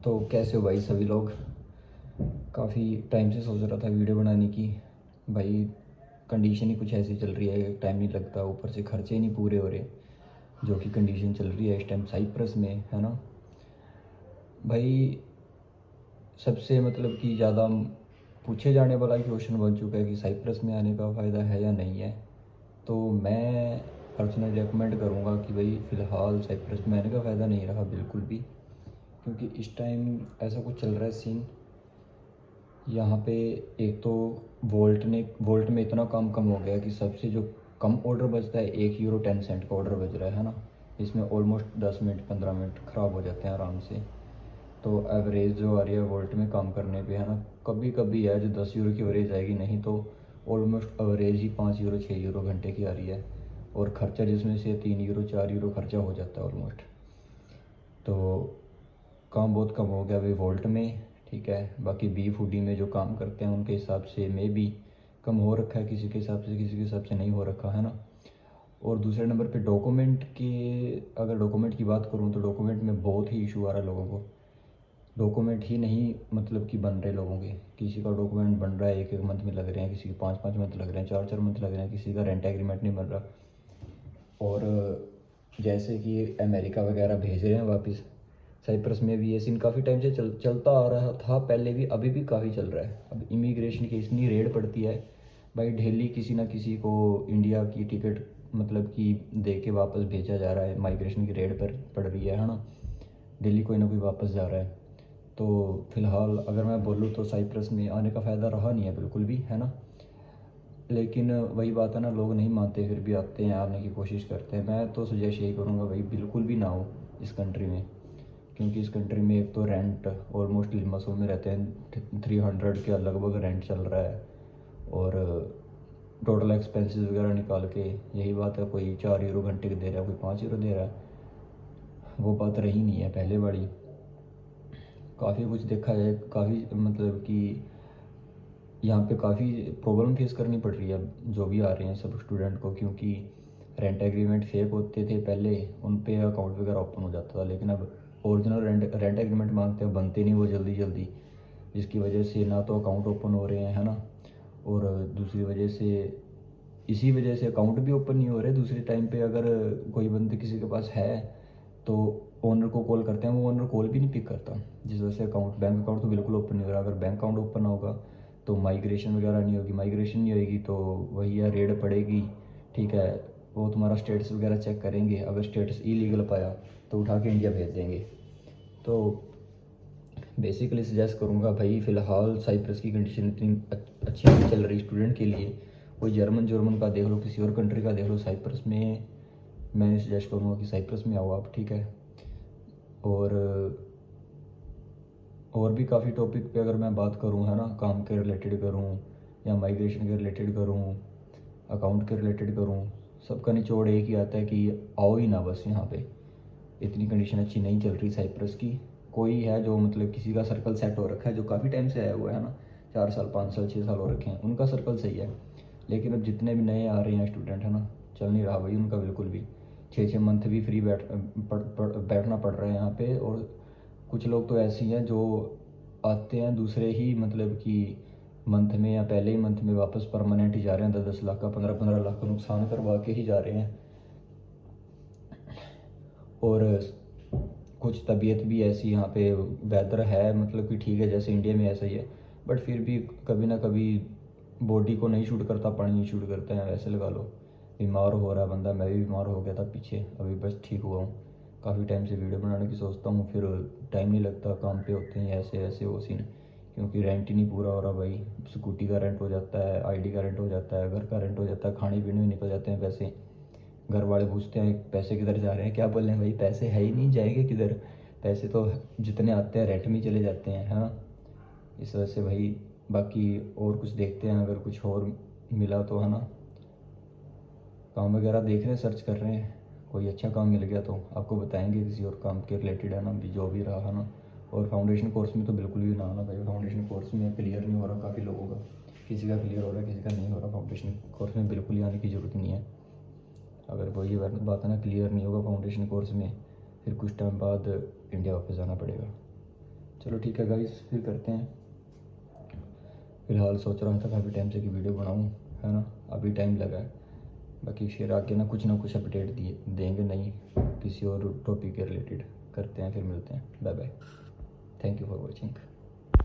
तो कैसे हो भाई सभी लोग। काफ़ी टाइम से सोच रहा था वीडियो बनाने की। भाई कंडीशन ही कुछ ऐसी चल रही है, टाइम नहीं लगता, ऊपर से खर्चे नहीं पूरे हो रहे। जो कि कंडीशन चल रही है इस टाइम साइप्रस में, है ना भाई। सबसे मतलब कि ज़्यादा पूछे जाने वाला क्वेश्चन बन चुका है कि साइप्रस में आने का फ़ायदा है या नहीं है। तो मैं पर्सनली रेकमेंड करूँगा कि भाई फ़िलहाल साइप्रस में आने का फ़ायदा नहीं रहा बिल्कुल भी, क्योंकि इस टाइम ऐसा कुछ चल रहा है सीन यहाँ पे। एक तो वोल्ट में इतना कम हो गया कि सबसे जो कम ऑर्डर बजता है 1 यूरो 10 सेंट का ऑर्डर बज रहा है ना। इसमें ऑलमोस्ट 10 मिनट 15 मिनट ख़राब हो जाते हैं आराम से। तो एवरेज जो आ रही है वोल्ट में काम करने पे, है ना, कभी कभी है जो 10 यूरो की एवरेज आएगी, नहीं तो ऑलमोस्ट एवरेज ही 5 यूरो 6 यूरो घंटे की आ रही है। और ख़र्चा जिसमें से 3 यूरो 4 यूरो खर्चा हो जाता है ऑलमोस्ट। तो काम बहुत कम हो गया भाई वोल्ट में। ठीक है, बाकी बी फूडी में जो काम करते हैं उनके हिसाब से मे भी कम हो रखा है, किसी के हिसाब से किसी के हिसाब से नहीं हो रखा, है ना। और दूसरे नंबर पे डॉक्यूमेंट के, अगर डॉक्यूमेंट की बात करूँ तो डॉक्यूमेंट में बहुत ही इशू आ रहा है लोगों को। डॉक्यूमेंट ही नहीं मतलब कि बन रहे लोगों के। किसी का डॉक्यूमेंट बन रहा है 1 1 मंथ में लग रहे हैं, किसी के 5 5 मंथ लग रहे हैं, 4 4 मंथ लग रहे हैं, किसी का रेंट एग्रीमेंट नहीं बन रहा। और जैसे कि अमेरिका वगैरह भेज रहे हैं वापस, साइप्रस में भी ये सीन काफ़ी टाइम से चलता आ रहा था पहले भी, अभी भी काफ़ी चल रहा है। अब इमिग्रेशन की इतनी रेड पड़ती है भाई, डेली किसी ना किसी को इंडिया की टिकट मतलब कि दे के वापस भेजा जा रहा है। माइग्रेशन की रेड पर पड़ रही है ना, डेली कोई ना कोई वापस जा रहा है। तो फ़िलहाल अगर मैं बोलूँ तो साइप्रस में आने का फ़ायदा रहा नहीं है बिल्कुल भी, है ना। लेकिन वही बात है ना, लोग नहीं मानते फिर भी आते हैं, आने की कोशिश करते हैं। मैं तो सजेस्ट यही करूँगा भाई बिल्कुल भी ना हो इस कंट्री में, क्योंकि इस कंट्री में एक तो रेंट ऑलमोस्ट लिमासोल में रहते हैं 300 के लगभग रेंट चल रहा है। और टोटल एक्सपेंसेस वगैरह निकाल के यही बात है, कोई 4 यूरो घंटे के दे रहा है, कोई 5 यूरो दे रहा है। वो बात रही नहीं है पहले वाली। काफ़ी कुछ देखा जाए, काफ़ी मतलब कि यहाँ पे काफ़ी प्रॉब्लम फेस करनी पड़ रही है जो भी आ रहे हैं सब स्टूडेंट को, क्योंकि रेंट एग्रीमेंट फेक होते थे पहले, उन पे अकाउंट वगैरह ओपन हो जाता था। लेकिन अब ओरिजिनल रेंट एग्रीमेंट मांगते हैं, बनते नहीं वो जल्दी जल्दी, जिसकी वजह से ना तो अकाउंट ओपन हो रहे हैं, है ना। और दूसरी वजह से, इसी वजह से अकाउंट भी ओपन नहीं हो रहे। दूसरे टाइम पे अगर कोई बंदे किसी के पास है तो ओनर को कॉल करते हैं, वो ओनर कॉल भी नहीं पिक करता, जिस वजह से बैंक अकाउंट तो बिल्कुल ओपन नहीं हो रहा। अगर बैंक अकाउंट ओपन होगा तो माइग्रेशन वगैरह नहीं होगी, माइग्रेशन नहीं होगी तो वही है, रेड पड़ेगी। ठीक है, वो तुम्हारा स्टेटस वगैरह चेक करेंगे, अगर स्टेटस इलीगल पाया तो उठा के इंडिया भेज देंगे। तो बेसिकली सजेस्ट करूँगा भाई, फ़िलहाल साइप्रस की कंडीशन इतनी अच्छी नहीं चल रही स्टूडेंट के लिए। कोई जर्मन का देख लो, किसी और कंट्री का देख लो, साइप्रस में मैं सजेस्ट करूँगा कि साइप्रस में आओ आप। ठीक है, और भी काफ़ी टॉपिक पे अगर मैं बात करूँ, है ना, काम के रिलेटेड करूँ या माइग्रेशन के रिलेटेड करूँ, अकाउंट के रिलेटेड करूँ, सबका निचोड़ एक ही आता है कि आओ ही ना बस यहाँ पे। इतनी कंडीशन अच्छी नहीं चल रही साइप्रस की। कोई है जो मतलब किसी का सर्कल सेट हो रखा है जो काफ़ी टाइम से आया हुआ है ना, 4 साल 5 साल 6 साल हो रखे हैं, उनका सर्कल सही है। लेकिन अब जितने भी नए आ रहे हैं स्टूडेंट, है ना, चल नहीं रहा भाई उनका बिल्कुल भी। 6 6 मंथ भी फ्री बैठना पड़ रहा है यहाँ पे। और कुछ लोग तो ऐसे ही हैं जो आते हैं दूसरे ही मतलब कि मंथ में या पहले ही मंथ में वापस परमानेंट ही जा रहे हैं, 10 10 लाख का 15 15 लाख का नुकसान करवा के ही जा रहे हैं। और कुछ तबीयत भी ऐसी यहाँ पे, वेदर है मतलब कि ठीक है जैसे इंडिया में ऐसा ही है, बट फिर भी कभी ना कभी बॉडी को नहीं शूट करता, पानी नहीं शूट करता है, वैसे लगा लो। बीमार हो रहा है बंदा, मैं भी बीमार हो गया था पीछे, अभी बस ठीक हुआ हूँ। काफ़ी टाइम से वीडियो बनाने की सोचता हूँ, फिर टाइम नहीं लगता, काम पे होते हैं ऐसे ऐसे वो सीन। क्योंकि रेंट ही नहीं पूरा हो रहा भाई, स्कूटी का रेंट हो जाता है, आईडी का रेंट हो जाता है, घर का रेंट हो जाता है, खाने पीने में निकल जाते हैं पैसे। घर वाले पूछते हैं पैसे किधर जा रहे हैं, क्या बोल रहे हैं भाई, पैसे है ही नहीं, जाएंगे किधर। पैसे तो जितने आते हैं रेंट में चले जाते हैं, है ना। इस वजह से भाई, बाकी और कुछ देखते हैं, अगर कुछ और मिला तो, है ना। काम वगैरह देख रहे हैं, सर्च कर रहे हैं, कोई अच्छा काम मिल गया तो आपको बताएंगे किसी और काम के रिलेटेड, है ना, भी जो भी रहा, है ना। और फाउंडेशन कोर्स में तो बिल्कुल भी ना आना भाई, फाउंडेशन कोर्स में क्लियर नहीं हो रहा काफ़ी लोगों का, किसी का क्लियर हो रहा है किसी का नहीं हो रहा। फाउंडेशन कोर्स में बिल्कुल ही आने की ज़रूरत नहीं है। अगर वही बात है ना, क्लियर नहीं होगा फाउंडेशन कोर्स में, फिर कुछ टाइम बाद इंडिया वापस जाना पड़ेगा। चलो ठीक है गाइस, फिर करते हैं। फ़िलहाल सोच रहा था काफ़ी टाइम से कि वीडियो बनाऊँ, है ना, अभी टाइम लगा है। बाकी फिर आगे ना कुछ अपडेट दिए देंगे, नहीं किसी और टॉपिक के रिलेटेड करते हैं, फिर मिलते हैं। Bye bye, thank you for watching.